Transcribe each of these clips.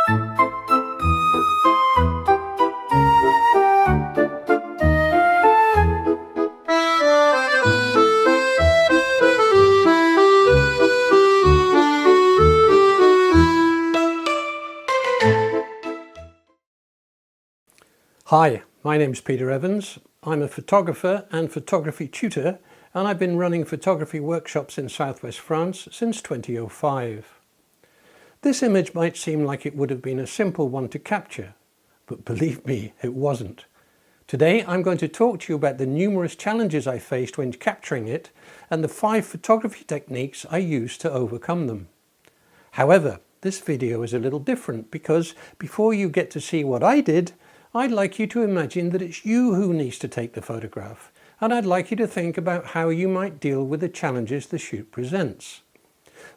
Hi, my name's Peter Evans. I'm a photographer and photography tutor, and I've been running photography workshops in southwest France since 2005. This image might seem like it would have been a simple one to capture, but believe me, it wasn't. Today I'm going to talk to you about the numerous challenges I faced when capturing it and the 5 photography techniques I used to overcome them. However, this video is a little different because before you get to see what I did, I'd like you to imagine that it's you who needs to take the photograph, and I'd like you to think about how you might deal with the challenges the shoot presents.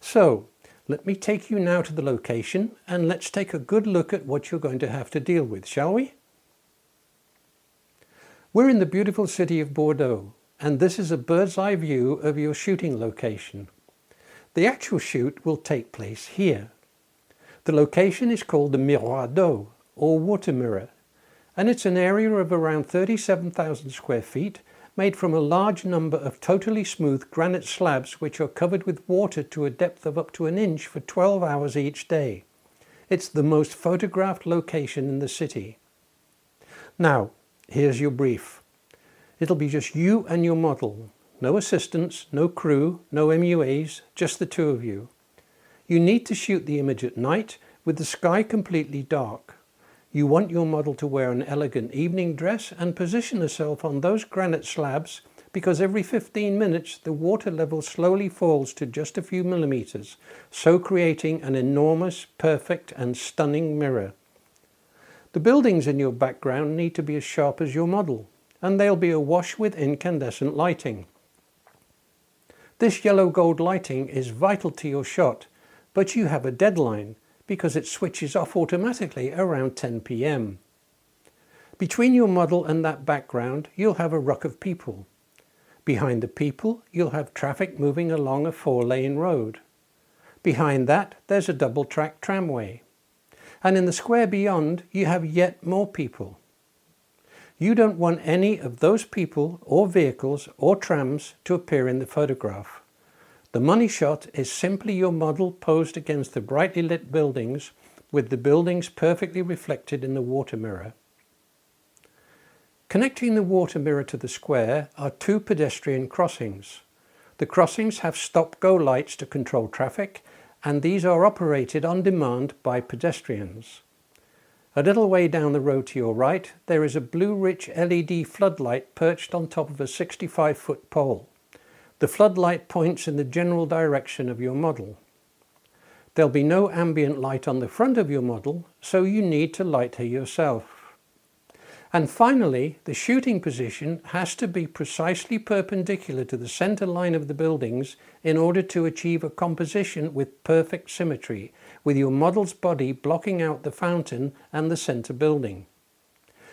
So, let me take you now to the location and let's take a good look at what you're going to have to deal with, shall we? We're in the beautiful city of Bordeaux, and this is a bird's eye view of your shooting location. The actual shoot will take place here. The location is called the miroir d'eau, or water mirror, and it's an area of around 37,000 square feet made from a large number of totally smooth granite slabs which are covered with water to a depth of up to an inch for 12 hours each day. It's the most photographed location in the city. Now, here's your brief. It'll be just you and your model. No assistants, no crew, no MUAs, just the two of you. You need to shoot the image at night with the sky completely dark. You want your model to wear an elegant evening dress and position herself on those granite slabs because every 15 minutes the water level slowly falls to just a few millimeters, so creating an enormous, perfect and stunning mirror. The buildings in your background need to be as sharp as your model, and they'll be awash with incandescent lighting. This yellow gold lighting is vital to your shot, but you have a deadline because it switches off automatically around 10 p.m. Between your model and that background, you'll have a ruck of people. Behind the people, you'll have traffic moving along a 4-lane road. Behind that, there's a double-track tramway. And in the square beyond, you have yet more people. You don't want any of those people or vehicles or trams to appear in the photograph. The money shot is simply your model posed against the brightly lit buildings, with the buildings perfectly reflected in the water mirror. Connecting the water mirror to the square are 2 pedestrian crossings. The crossings have stop-go lights to control traffic, and these are operated on demand by pedestrians. A little way down the road to your right, there is a blue-rich LED floodlight perched on top of a 65-foot pole. The floodlight points in the general direction of your model. There'll be no ambient light on the front of your model, so you need to light her yourself. And finally, the shooting position has to be precisely perpendicular to the center line of the buildings in order to achieve a composition with perfect symmetry, with your model's body blocking out the fountain and the center building.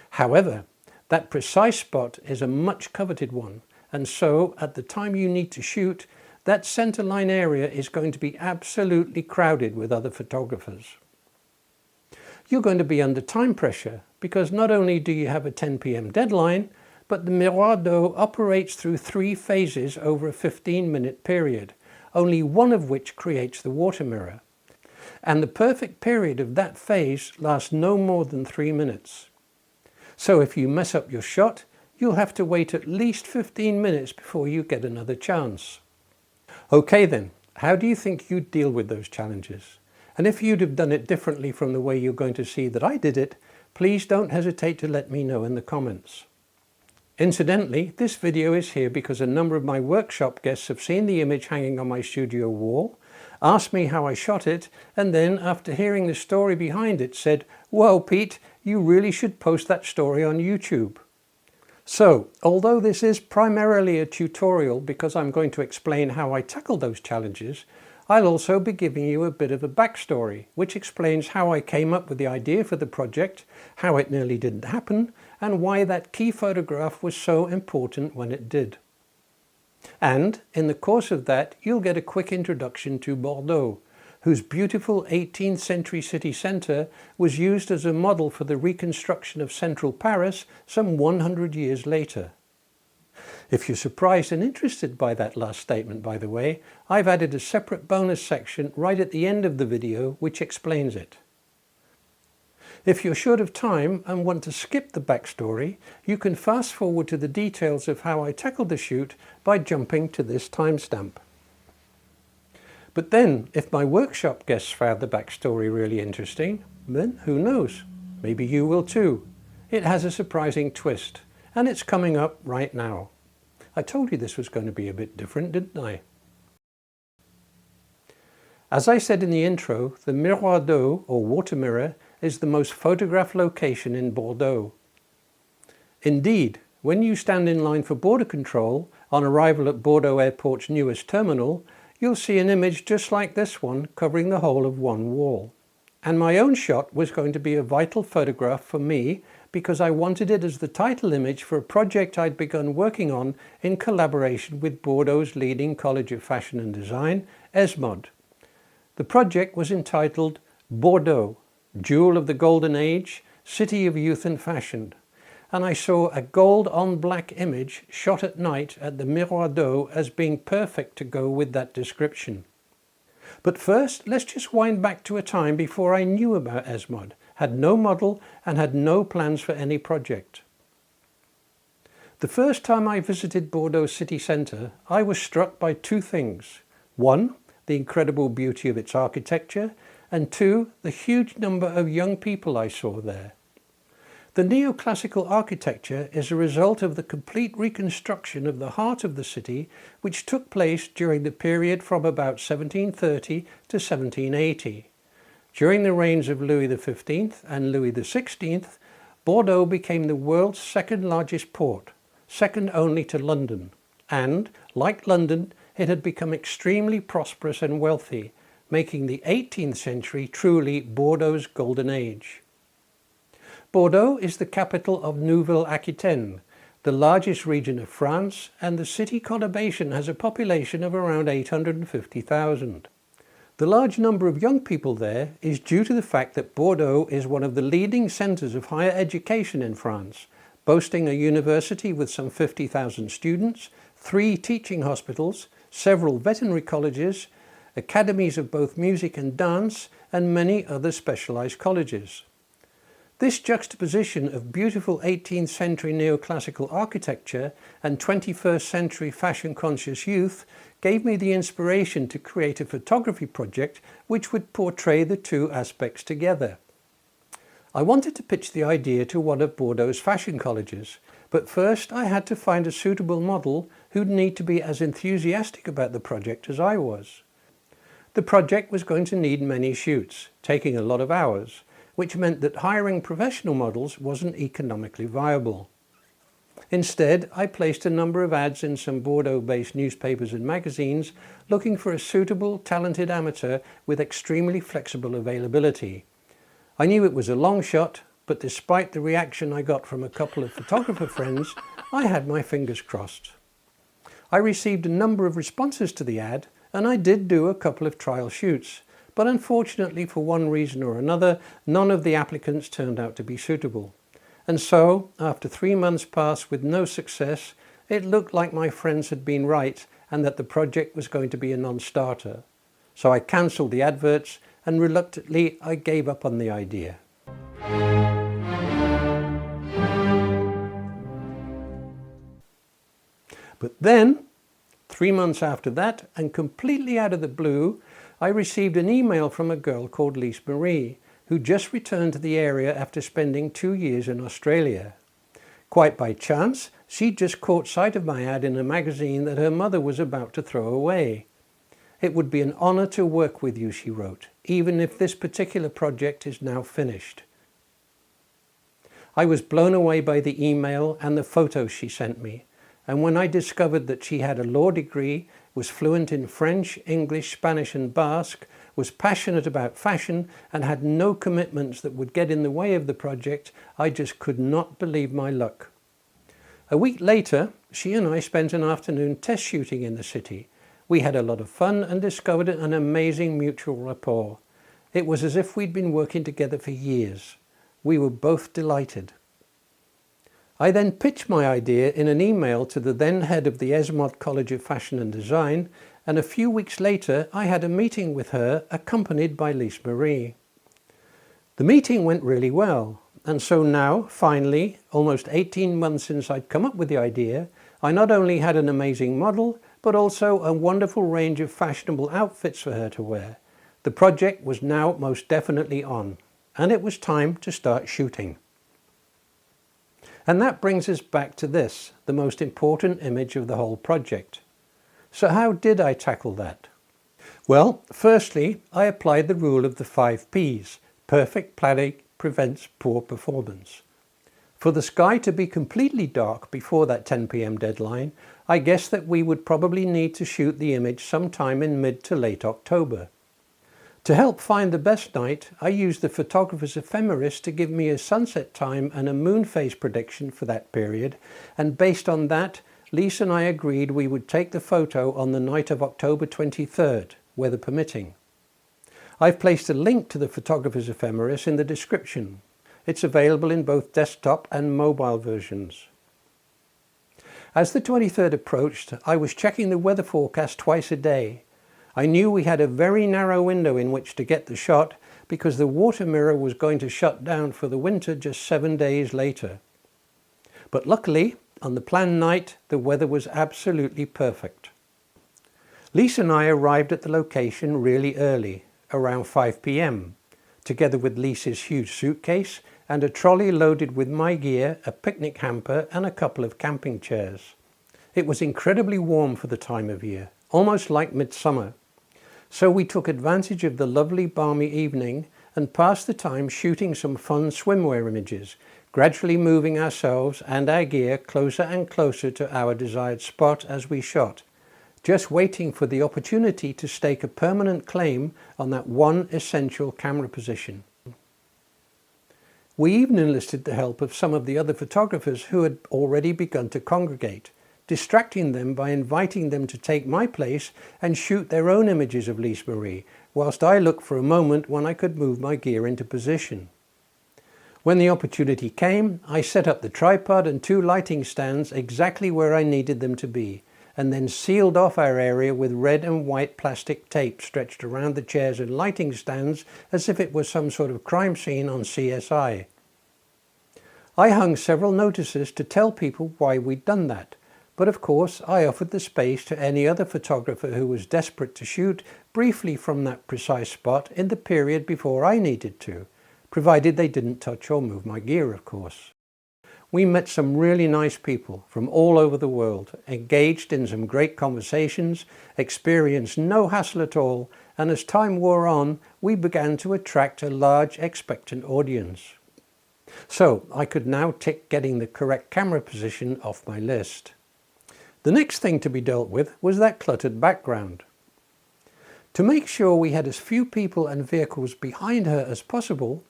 However, that precise spot is a much coveted one, and so at the time you need to shoot, that centerline area is going to be absolutely crowded with other photographers. You're going to be under time pressure because not only do you have a 10 p.m. deadline, but the miroir d'eau operates through 3 phases over a 15-minute period, only one of which creates the water mirror. And the perfect period of that phase lasts no more than 3 minutes. So if you mess up your shot, you'll have to wait at least 15 minutes before you get another chance. Okay then, how do you think you'd deal with those challenges? And if you'd have done it differently from the way you're going to see that I did it, please don't hesitate to let me know in the comments. Incidentally, this video is here because a number of my workshop guests have seen the image hanging on my studio wall, asked me how I shot it, and then after hearing the story behind it said, "Whoa Pete, you really should post that story on YouTube." So, although this is primarily a tutorial because I'm going to explain how I tackled those challenges, I'll also be giving you a bit of a backstory, which explains how I came up with the idea for the project, how it nearly didn't happen, and why that key photograph was so important when it did. And, in the course of that, you'll get a quick introduction to Bordeaux, whose beautiful 18th century city centre was used as a model for the reconstruction of central Paris some 100 years later. If you're surprised and interested by that last statement, by the way, I've added a separate bonus section right at the end of the video which explains it. If you're short of time and want to skip the backstory, you can fast forward to the details of how I tackled the shoot by jumping to this timestamp. But then, if my workshop guests found the backstory really interesting, then who knows? Maybe you will too. It has a surprising twist, and it's coming up right now. I told you this was going to be a bit different, didn't I? As I said in the intro, the Miroir d'eau, or water mirror, is the most photographed location in Bordeaux. Indeed, when you stand in line for border control on arrival at Bordeaux Airport's newest terminal, you'll see an image just like this one covering the whole of one wall. And my own shot was going to be a vital photograph for me because I wanted it as the title image for a project I'd begun working on in collaboration with Bordeaux's leading College of Fashion and Design, ESMOD. The project was entitled Bordeaux, Jewel of the Golden Age, City of Youth and Fashion, and I saw a gold on black image shot at night at the Miroir d'eau as being perfect to go with that description. But first, let's just wind back to a time before I knew about ESMOD, had no model and had no plans for any project. The first time I visited Bordeaux city centre, I was struck by two things. One, the incredible beauty of its architecture, and two, the huge number of young people I saw there. The neoclassical architecture is a result of the complete reconstruction of the heart of the city, which took place during the period from about 1730 to 1780. During the reigns of Louis XV and Louis XVI, Bordeaux became the world's second largest port, second only to London, and, like London, it had become extremely prosperous and wealthy, making the 18th century truly Bordeaux's golden age. Bordeaux is the capital of Nouvelle-Aquitaine, the largest region of France, and the city conurbation has a population of around 850,000. The large number of young people there is due to the fact that Bordeaux is one of the leading centres of higher education in France, boasting a university with some 50,000 students, 3 teaching hospitals, several veterinary colleges, academies of both music and dance, and many other specialised colleges. This juxtaposition of beautiful 18th century neoclassical architecture and 21st century fashion-conscious youth gave me the inspiration to create a photography project which would portray the two aspects together. I wanted to pitch the idea to one of Bordeaux's fashion colleges, but first I had to find a suitable model who'd need to be as enthusiastic about the project as I was. The project was going to need many shoots, taking a lot of hours, which meant that hiring professional models wasn't economically viable. Instead, I placed a number of ads in some Bordeaux-based newspapers and magazines looking for a suitable, talented amateur with extremely flexible availability. I knew it was a long shot, but despite the reaction I got from a couple of photographer friends, I had my fingers crossed. I received a number of responses to the ad, and I did do a couple of trial shoots. But unfortunately, for one reason or another, none of the applicants turned out to be suitable. And so, after 3 months passed with no success, it looked like my friends had been right and that the project was going to be a non-starter. So I cancelled the adverts and reluctantly I gave up on the idea. But then, 3 months after that, and completely out of the blue, I received an email from a girl called Lise Marie, who just returned to the area after spending 2 years in Australia. Quite by chance, she'd just caught sight of my ad in a magazine that her mother was about to throw away. "It would be an honour to work with you," she wrote, "even if this particular project is now finished." I was blown away by the email and the photos she sent me, and when I discovered that she had a law degree, was fluent in French, English, Spanish and Basque, was passionate about fashion and had no commitments that would get in the way of the project, I just could not believe my luck. A week later, she and I spent an afternoon test shooting in the city, We had a lot of fun and discovered an amazing mutual rapport. It was as if we'd been working together for years. We were both delighted. I then pitched my idea in an email to the then head of the Esmond College of Fashion and Design, and a few weeks later I had a meeting with her accompanied by Lise Marie. The meeting went really well, and so now, finally, almost 18 months since I'd come up with the idea, I not only had an amazing model, but also a wonderful range of fashionable outfits for her to wear. The project was now most definitely on, and it was time to start shooting. And that brings us back to this, the most important image of the whole project. So how did I tackle that? Well, firstly, I applied the rule of the 5 Ps. Perfect planning prevents poor performance. For the sky to be completely dark before that 10 p.m. deadline, I guess that we would probably need to shoot the image sometime in mid to late October. To help find the best night, I used the photographer's ephemeris to give me a sunset time and a moon phase prediction for that period, and based on that, Lise and I agreed we would take the photo on the night of October 23rd, weather permitting. I've placed a link to the photographer's ephemeris in the description. It's available in both desktop and mobile versions. As the 23rd approached, I was checking the weather forecast twice a day. I knew we had a very narrow window in which to get the shot because the water mirror was going to shut down for the winter just 7 days later. But luckily, on the planned night, the weather was absolutely perfect. Lise and I arrived at the location really early, around 5 p.m, together with Lise's huge suitcase and a trolley loaded with my gear, a picnic hamper and a couple of camping chairs. It was incredibly warm for the time of year, almost like midsummer. So we took advantage of the lovely balmy evening and passed the time shooting some fun swimwear images, gradually moving ourselves and our gear closer and closer to our desired spot as we shot, just waiting for the opportunity to stake a permanent claim on that one essential camera position. We even enlisted the help of some of the other photographers who had already begun to congregate, distracting them by inviting them to take my place and shoot their own images of Lise Marie, whilst I looked for a moment when I could move my gear into position. When the opportunity came, I set up the tripod and 2 lighting stands exactly where I needed them to be, and then sealed off our area with red and white plastic tape stretched around the chairs and lighting stands as if it was some sort of crime scene on CSI. I hung several notices to tell people why we'd done that, but of course I offered the space to any other photographer who was desperate to shoot briefly from that precise spot in the period before I needed to, provided they didn't touch or move my gear, of course. We met some really nice people from all over the world, engaged in some great conversations, experienced no hassle at all, and as time wore on, we began to attract a large expectant audience. So I could now tick getting the correct camera position off my list. The next thing to be dealt with was that cluttered background. To make sure we had as few people and vehicles behind her as possible,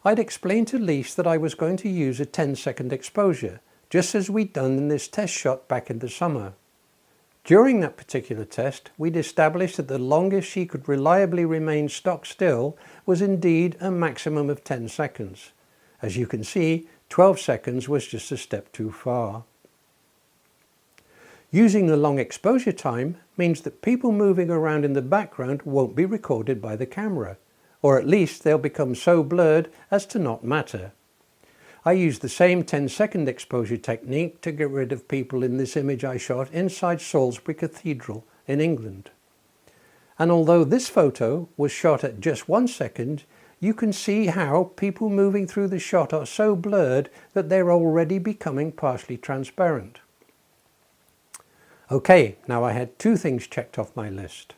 I'd explained to Lise that I was going to use a 10-second exposure, just as we'd done in this test shot back in the summer. During that particular test, we'd established that the longest she could reliably remain stock still was indeed a maximum of 10 seconds. As you can see, 12 seconds was just a step too far. Using the long exposure time means that people moving around in the background won't be recorded by the camera, or at least they'll become so blurred as to not matter. I used the same 10-second exposure technique to get rid of people in this image I shot inside Salisbury Cathedral in England. And although this photo was shot at just 1 second, you can see how people moving through the shot are so blurred that they're already becoming partially transparent. Okay, now I had 2 things checked off my list.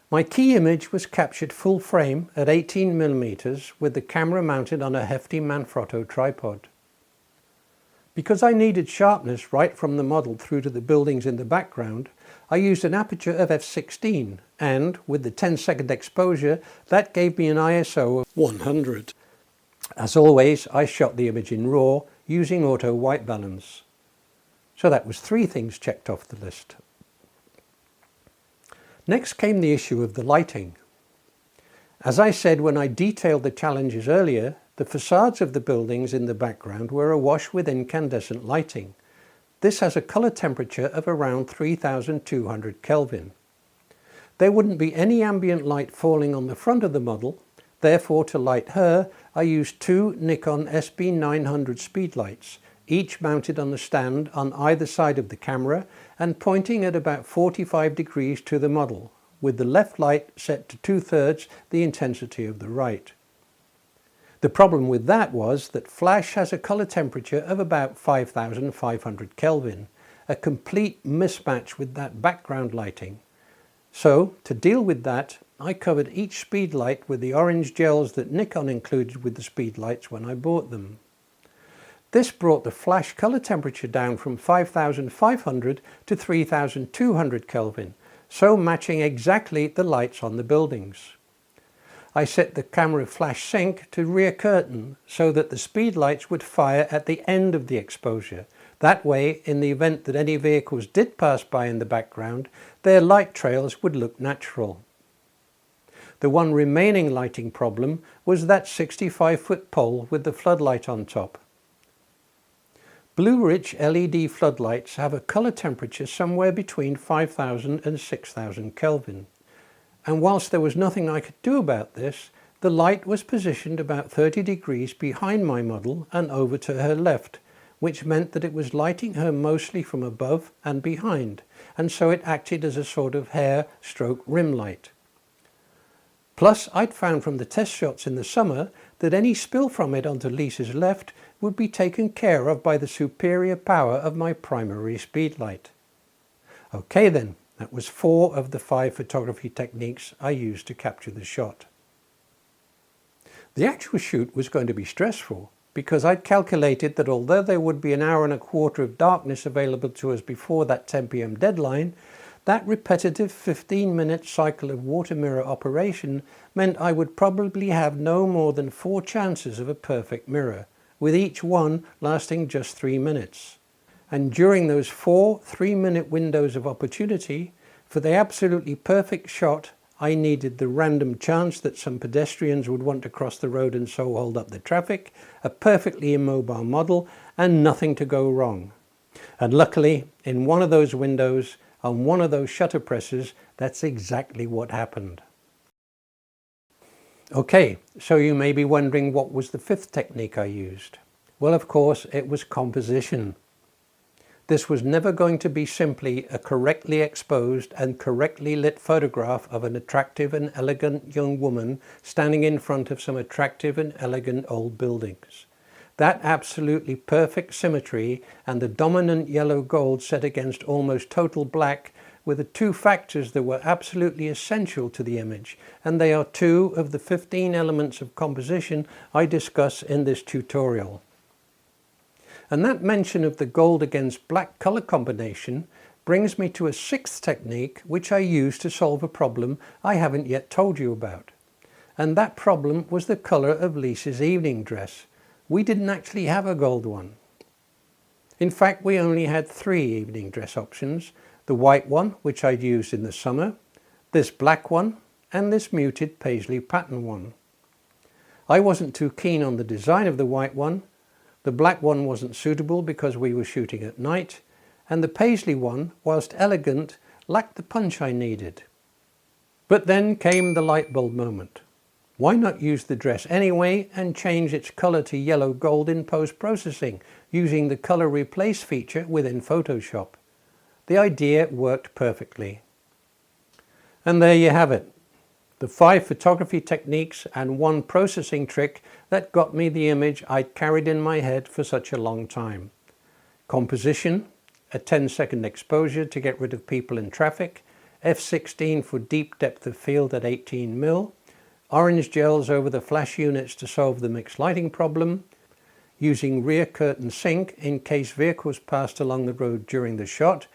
My key image was captured full frame at 18mm with the camera mounted on a hefty Manfrotto tripod. Because I needed sharpness right from the model through to the buildings in the background, I used an aperture of f/16 and, with the 10-second exposure, that gave me an ISO of 100. As always, I shot the image in RAW using auto white balance. So that was 3 things checked off the list. Next came the issue of the lighting. As I said when I detailed the challenges earlier, the facades of the buildings in the background were awash with incandescent lighting. This has a colour temperature of around 3200 Kelvin. There wouldn't be any ambient light falling on the front of the model, therefore to light her I used two Nikon SB900 speedlights, each mounted on a stand on either side of the camera and pointing at about 45 degrees to the model, with the left light set to 2/3 the intensity of the right. The problem with that was that flash has a colour temperature of about 5500 Kelvin, a complete mismatch with that background lighting. So, to deal with that, I covered each speedlight with the orange gels that Nikon included with the speedlights when I bought them. This brought the flash colour temperature down from 5500 to 3200 Kelvin, so matching exactly the lights on the buildings. I set the camera flash sync to rear curtain so that the speedlights would fire at the end of the exposure. That way, in the event that any vehicles did pass by in the background, their light trails would look natural. The one remaining lighting problem was that 65-foot pole with the floodlight on top. Blue-rich LED floodlights have a colour temperature somewhere between 5000 and 6000 Kelvin. And whilst there was nothing I could do about this, the light was positioned about 30 degrees behind my model and over to her left, which meant that it was lighting her mostly from above and behind, and so it acted as a sort of hair/rim light. Plus, I'd found from the test shots in the summer that any spill from it onto Lisa's left would be taken care of by the superior power of my primary speedlight. Okay then. That was 4 of the 5 photography techniques I used to capture the shot. The actual shoot was going to be stressful because I'd calculated that although there would be an hour and a quarter of darkness available to us before that 10 p.m. deadline, that repetitive 15-minute cycle of water mirror operation meant I would probably have no more than 4 chances of a perfect mirror, with each one lasting just 3 minutes. And during those 4 3-minute windows of opportunity, for the absolutely perfect shot, I needed the random chance that some pedestrians would want to cross the road and so hold up the traffic, a perfectly immobile model, and nothing to go wrong. And luckily, in one of those windows, on one of those shutter presses, that's exactly what happened. Okay, so you may be wondering what was the 5th technique I used. Well, of course, it was composition. This was never going to be simply a correctly exposed and correctly lit photograph of an attractive and elegant young woman standing in front of some attractive and elegant old buildings. That absolutely perfect symmetry and the dominant yellow gold set against almost total black were the 2 factors that were absolutely essential to the image, and they are 2 of the 15 elements of composition I discuss in this tutorial. And that mention of the gold against black colour combination brings me to a 6th technique which I used to solve a problem I haven't yet told you about. And that problem was the colour of Lisa's evening dress. We didn't actually have a gold one. In fact, we only had 3 evening dress options: the white one, which I'd used in the summer, this black one, and this muted paisley pattern one. I wasn't too keen on the design of the white one. The black one wasn't suitable because we were shooting at night, and the paisley one, whilst elegant, lacked the punch I needed. But then came the light bulb moment. Why not use the dress anyway and change its colour to yellow gold in post-processing using the colour replace feature within Photoshop? The idea worked perfectly. And there you have it. The 5 photography techniques and 1 processing trick that got me the image I'd carried in my head for such a long time. Composition, a 10-second exposure to get rid of people and traffic, f/16 for deep depth of field at 18mm, orange gels over the flash units to solve the mixed lighting problem, using rear curtain sync in case vehicles passed along the road during the shot,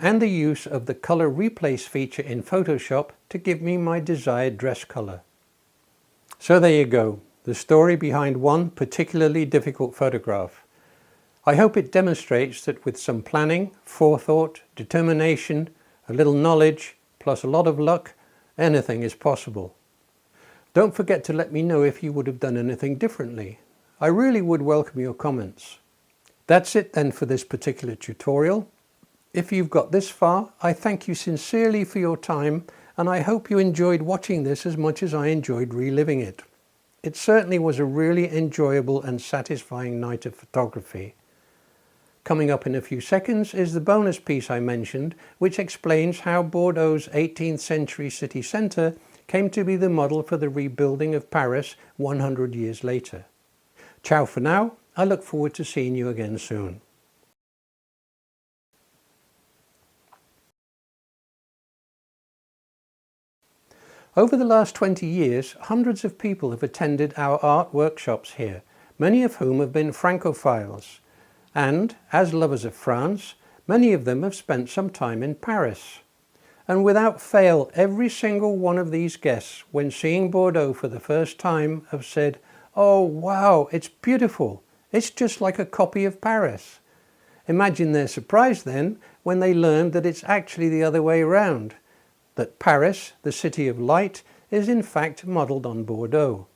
and the use of the colour replace feature in Photoshop to give me my desired dress colour. So there you go, the story behind one particularly difficult photograph. I hope it demonstrates that with some planning, forethought, determination, a little knowledge, plus a lot of luck, anything is possible. Don't forget to let me know if you would have done anything differently. I really would welcome your comments. That's it then for this particular tutorial. If you've got this far, I thank you sincerely for your time, and I hope you enjoyed watching this as much as I enjoyed reliving it. It certainly was a really enjoyable and satisfying night of photography. Coming up in a few seconds is the bonus piece I mentioned, which explains how Bordeaux's 18th century city centre came to be the model for the rebuilding of Paris 100 years later. Ciao for now. I look forward to seeing you again soon. Over the last 20 years, hundreds of people have attended our art workshops here, many of whom have been Francophiles. And, as lovers of France, many of them have spent some time in Paris. And without fail, every single one of these guests, when seeing Bordeaux for the first time, have said, "Oh wow, it's beautiful. It's just like a copy of Paris." Imagine their surprise then when they learned that it's actually the other way around, that Paris, the city of light, is in fact modelled on Bordeaux.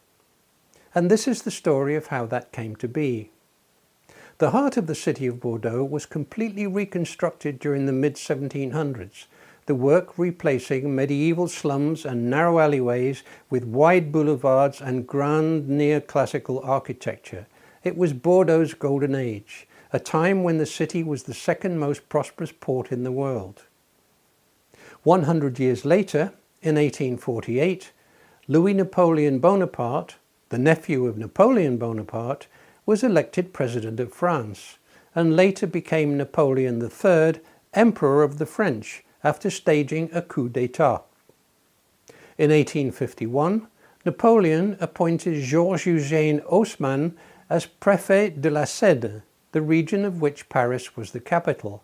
And this is the story of how that came to be. The heart of the city of Bordeaux was completely reconstructed during the mid-1700s, the work replacing medieval slums and narrow alleyways with wide boulevards and grand neoclassical architecture. It was Bordeaux's golden age, a time when the city was the second most prosperous port in the world. 100 years later, in 1848, Louis Napoleon Bonaparte, the nephew of Napoleon Bonaparte, was elected President of France, and later became Napoleon III, Emperor of the French, after staging a coup d'état. In 1851, Napoleon appointed Georges-Eugène Haussmann as Préfet de la Cède, the region of which Paris was the capital.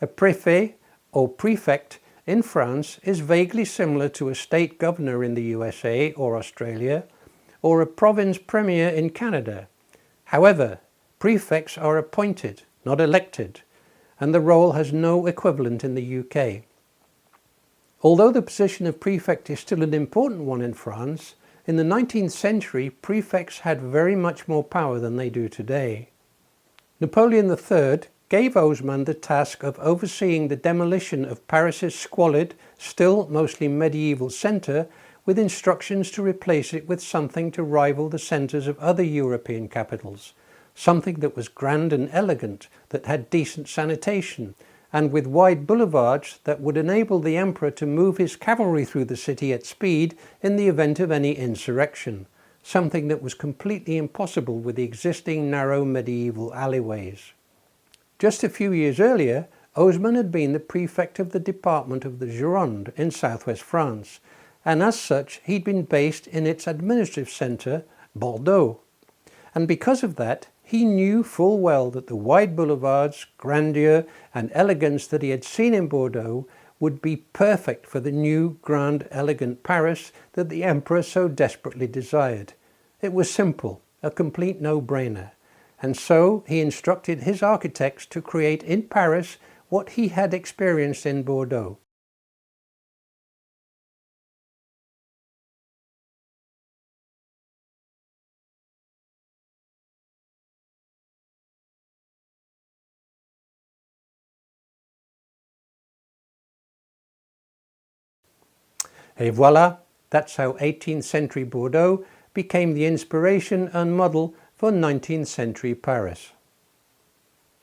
A préfet, or prefect, in France is vaguely similar to a state governor in the USA or Australia, or a province premier in Canada. However, prefects are appointed, not elected, and the role has no equivalent in the UK. Although the position of prefect is still an important one in France, in the 19th century prefects had very much more power than they do today. Napoleon III gave Haussmann the task of overseeing the demolition of Paris's squalid, still mostly medieval centre, with instructions to replace it with something to rival the centres of other European capitals, something that was grand and elegant, that had decent sanitation, and with wide boulevards that would enable the emperor to move his cavalry through the city at speed in the event of any insurrection, something that was completely impossible with the existing narrow medieval alleyways. Just a few years earlier, Haussmann had been the prefect of the department of the Gironde in southwest France, and as such he'd been based in its administrative centre, Bordeaux. And because of that, he knew full well that the wide boulevards, grandeur and elegance that he had seen in Bordeaux would be perfect for the new, grand, elegant Paris that the emperor so desperately desired. It was simple, a complete no-brainer. And so he instructed his architects to create in Paris what he had experienced in Bordeaux. Et voilà, that's how 18th century Bordeaux became the inspiration and model for 19th century Paris.